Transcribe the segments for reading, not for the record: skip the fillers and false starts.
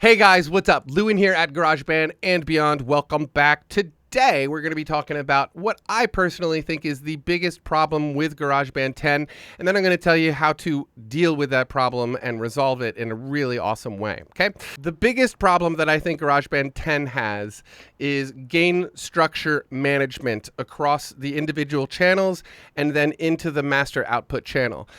Hey guys, what's up? Lewin here at Garageband and beyond. Welcome back. Today, we're going to be talking about what I personally think is the biggest problem with Garageband 10, and then I'm going to tell you how to deal with that problem and resolve it in a really awesome way, okay? The biggest problem that I think Garageband 10 has is gain structure management across the individual channels and then into the master output channel.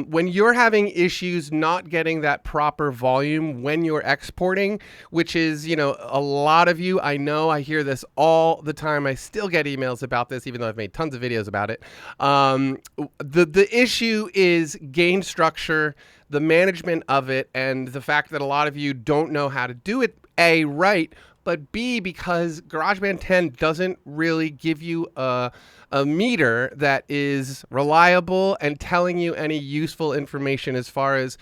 When you're having issues not getting that proper volume when you're exporting, which is, a lot of you, I know, I hear this all the time. I still get emails about this, even though I've made tons of videos about it. The issue is gain structure, the management of it, and the fact that a lot of you don't know how to do it, A, right, but B, because GarageBand 10 doesn't really give you a meter that is reliable and telling you any useful information as far as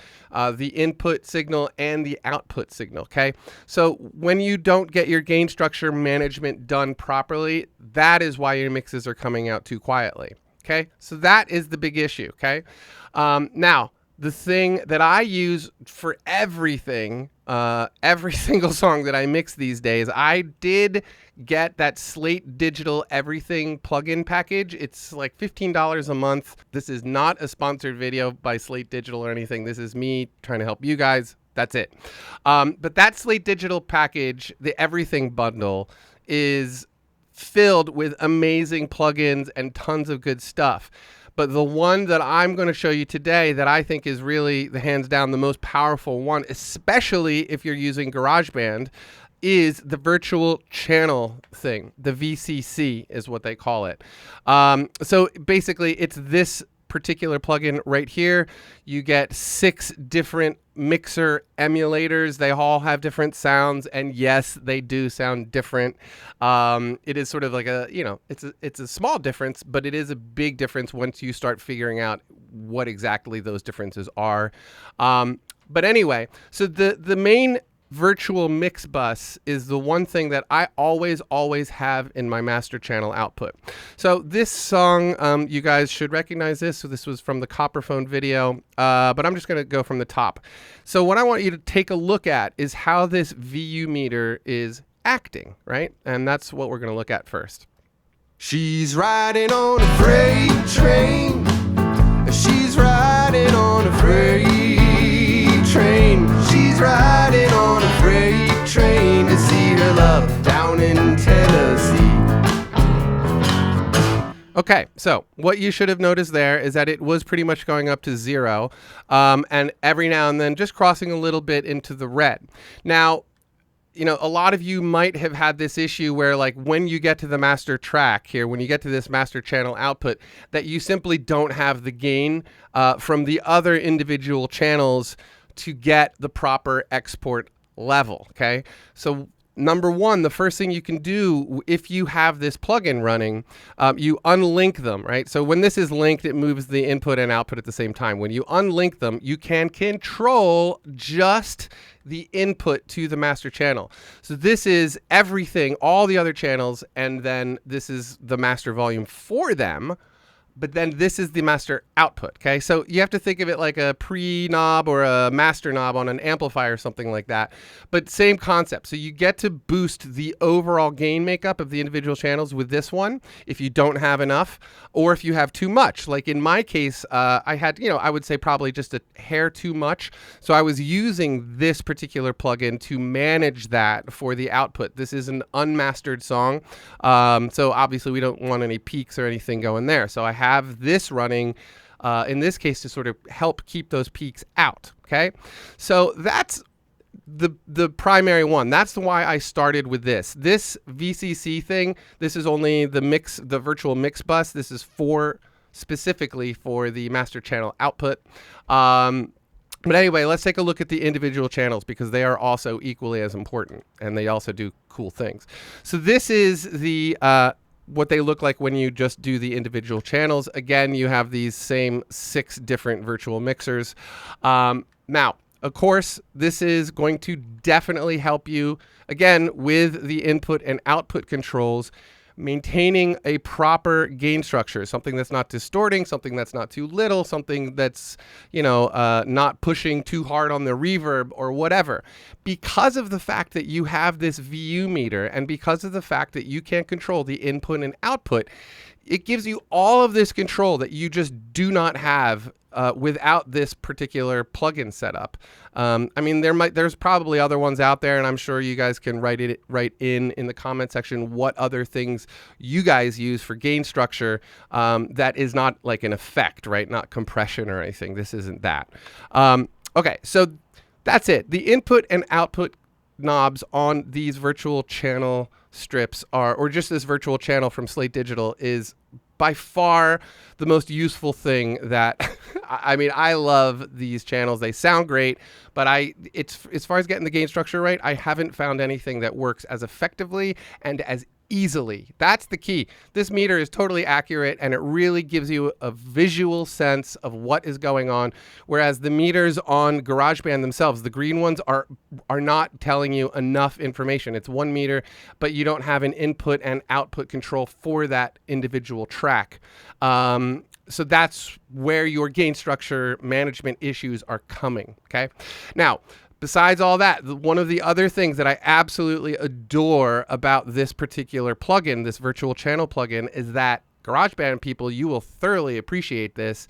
the input signal and the output signal, okay? So when you don't get your gain structure management done properly, that is why your mixes are coming out too quietly, okay? So that is the big issue, okay? Now, the thing that I use for everything, every single song that I mix these days, I did get that Slate Digital Everything plugin package. It's like $15 a month. This is not a sponsored video by Slate Digital or anything. This is me trying to help you guys. That's it. But that Slate Digital package, the Everything bundle, is filled with amazing plugins and tons of good stuff. But the one that I'm going to show you today that I think is really, the hands down, the most powerful one, especially if you're using GarageBand, is the virtual channel thing. The VCC is what they call it. So basically, it's this particular plugin right here. You get 6 different mixer emulators. They all have different sounds, and yes, they do sound different. It is sort of like it's a small difference, but it is a big difference once you start figuring out what exactly those differences are. But anyway, so the main virtual mix bus is the one thing that I always have in my master channel output. So this song, you guys should recognize this. So this was from the Copperphone video, but I'm just going to go from the top. So what I want you to take a look at is how this VU meter is acting, right? And that's what we're going to look at first. She's riding on a freight train. She's riding on a freight train. She's riding on a freight train to see her love down in Tennessee. Okay, so what you should have noticed there is that it was pretty much going up to 0, and every now and then just crossing a little bit into the red. Now, a lot of you might have had this issue where, like, when you get to the master track here, when you get to this master channel output, that you simply don't have the gain from the other individual channels to get the proper export level, okay? So number one, the first thing you can do if you have this plugin running, you unlink them, right? So when this is linked, it moves the input and output at the same time. When you unlink them, you can control just the input to the master channel. So this is everything, all the other channels, and then this is the master volume for them. But then this is the master output, okay? So you have to think of it like a pre-knob or a master knob on an amplifier or something like that. But same concept. So you get to boost the overall gain makeup of the individual channels with this one if you don't have enough, or if you have too much. Like in my case, I had, I would say probably just a hair too much. So I was using this particular plugin to manage that for the output. This is an unmastered song. So obviously we don't want any peaks or anything going there. So I have this running in this case to sort of help keep those peaks out, okay? So that's the primary one. That's why I started with this. This VCC thing, this is only the virtual mix bus. This is specifically for the master channel output. But anyway, let's take a look at the individual channels because they are also equally as important and they also do cool things. So this is the what they look like when you just do the individual channels. Again, you have these same 6 different virtual mixers. Now, of course, this is going to definitely help you, again, with the input and output controls, maintaining a proper gain structure, something that's not distorting, something that's not too little, something that's, not pushing too hard on the reverb or whatever. Because of the fact that you have this VU meter and because of the fact that you can't control the input and output, it gives you all of this control that you just do not have without this particular plugin setup. There's probably other ones out there, and I'm sure you guys can write in the comment section what other things you guys use for gain structure that is not like an effect, right? Not compression or anything. This isn't that. Okay, so that's it. The input and output knobs on these virtual channel strips or just this virtual channel from Slate Digital is by far the most useful thing that I love these channels. They sound great, but it's as far as getting the gain structure right, I haven't found anything that works as effectively and as easily. That's the key. This meter is totally accurate and it really gives you a visual sense of what is going on, whereas the meters on GarageBand themselves, the green ones, are not telling you enough information. It's one meter, but you don't have an input and output control for that individual track. So that's where your gain structure management issues are coming, okay? Now, besides all that, one of the other things that I absolutely adore about this particular plugin, this virtual channel plugin, is that GarageBand people, you will thoroughly appreciate this.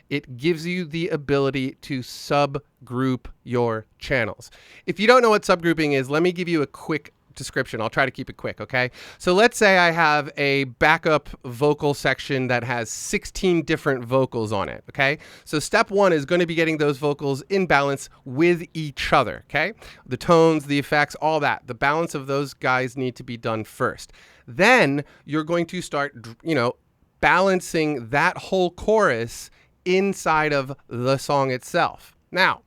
It gives you the ability to subgroup your channels. If you don't know what subgrouping is, let me give you a quick description. I'll try to keep it quick, okay? So let's say I have a backup vocal section that has 16 different vocals on it, okay? So step one is going to be getting those vocals in balance with each other, okay? The tones, the effects, all that. The balance of those guys need to be done first. Then you're going to start, balancing that whole chorus inside of the song itself. Now,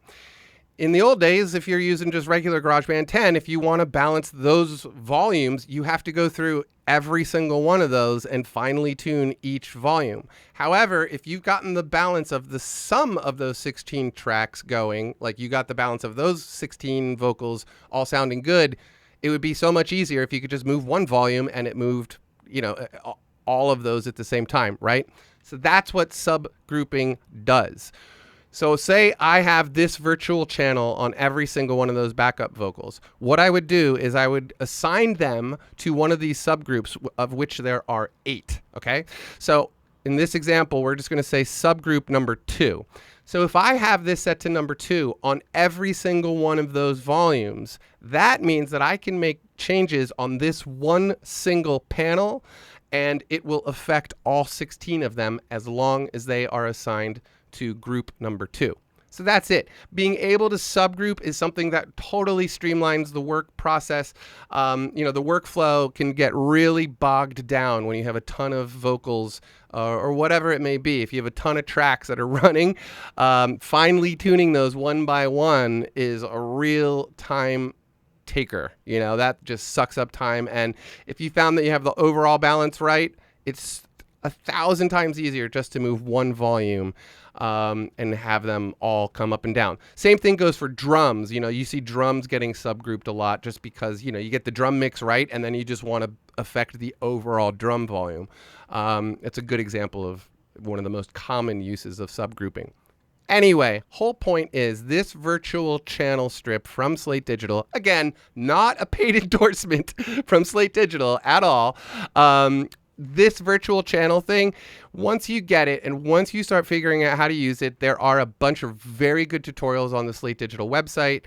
in the old days, if you're using just regular GarageBand 10, if you want to balance those volumes, you have to go through every single one of those and finely tune each volume. However, if you've gotten the balance of the sum of those 16 tracks going, like you got the balance of those 16 vocals all sounding good, it would be so much easier if you could just move one volume and it moved, all of those at the same time, right? So that's what subgrouping does. So say I have this virtual channel on every single one of those backup vocals. What I would do is I would assign them to one of these subgroups, of which there are 8, okay? So in this example, we're just going to say subgroup number 2. So if I have this set to number 2 on every single one of those volumes, that means that I can make changes on this one single panel, and it will affect all 16 of them as long as they are assigned to group number 2. So that's it. Being able to subgroup is something that totally streamlines the work process. The workflow can get really bogged down when you have a ton of vocals or whatever it may be. If you have a ton of tracks that are running, finely tuning those one by one is a real time taker. That just sucks up time. And if you found that you have the overall balance right, it's 1,000 times easier just to move one volume and have them all come up and down. Same thing goes for drums. You see drums getting subgrouped a lot just because, you get the drum mix right and then you just want to affect the overall drum volume. It's a good example of one of the most common uses of subgrouping. Anyway, whole point is this virtual channel strip from Slate Digital, again, not a paid endorsement from Slate Digital at all. This virtual channel thing, once you get it and once you start figuring out how to use it, there are a bunch of very good tutorials on the Slate Digital website.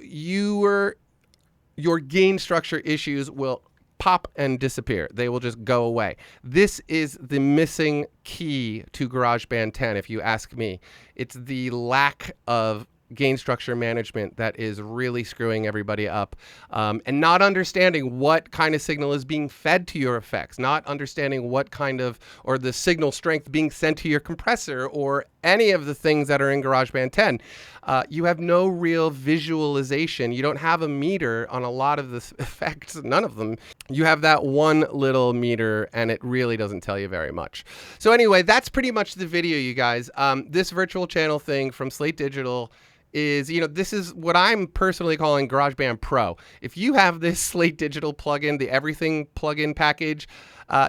Your gain structure issues will pop and disappear. They will just go away. This is the missing key to GarageBand 10, if you ask me. It's the lack of gain structure management that is really screwing everybody up, and not understanding what kind of signal is being fed to your effects, not understanding what kind of, or the signal strength being sent to your compressor or any of the things that are in GarageBand 10. You have no real visualization. You don't have a meter on a lot of the effects, none of them. You have that one little meter and it really doesn't tell you very much. So anyway, that's pretty much the video, you guys. This virtual channel thing from Slate Digital is, this is what I'm personally calling GarageBand Pro. If you have this Slate Digital plugin, the Everything plugin package,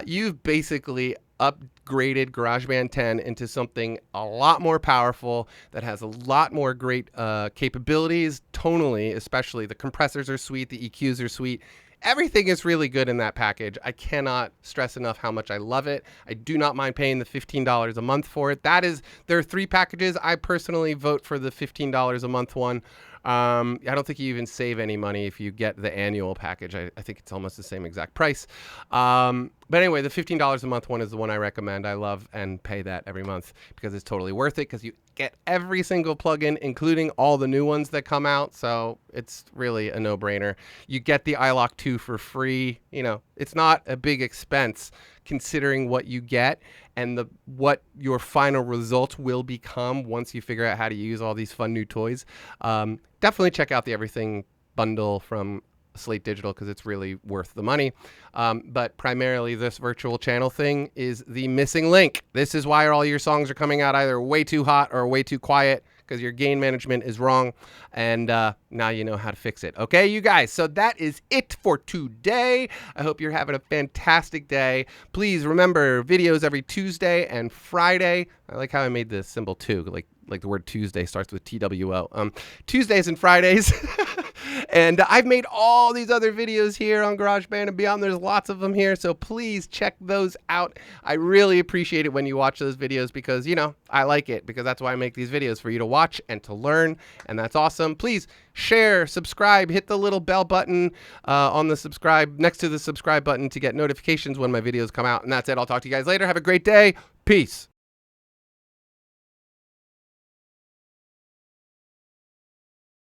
you've basically upgraded GarageBand 10 into something a lot more powerful that has a lot more great capabilities, tonally especially. The compressors are sweet, the EQs are sweet. Everything is really good in that package. I cannot stress enough how much I love it. I do not mind paying the $15 a month for it. There are 3 packages. I personally vote for the $15 a month one. I don't think you even save any money if you get the annual package. I think it's almost the same exact price. But anyway, the $15 a month one is the one I recommend. I love and pay that every month because it's totally worth it, because you get every single plugin, including all the new ones that come out. So it's really a no-brainer. You get the iLok 2 for free. It's not a big expense considering what you get and what your final result will become once you figure out how to use all these fun new toys. Definitely check out the Everything bundle from Slate Digital because it's really worth the money. But primarily this virtual channel thing is the missing link. This is why all your songs are coming out either way too hot or way too quiet, because your gain management is wrong. And now you know how to fix it. Okay, you guys. So that is it for today. I hope you're having a fantastic day. Please remember, videos every Tuesday and Friday. I like how I made this symbol too, like the word Tuesday starts with TWO. Tuesdays and Fridays. And I've made all these other videos here on GarageBand and beyond. There's lots of them here, so please check those out. I really appreciate it when you watch those videos because, I like it, because that's why I make these videos, for you to watch and to learn, and that's awesome. Please share, subscribe, hit the little bell button on the subscribe, next to the subscribe button, to get notifications when my videos come out. And that's it. I'll talk to you guys later. Have a great day. Peace.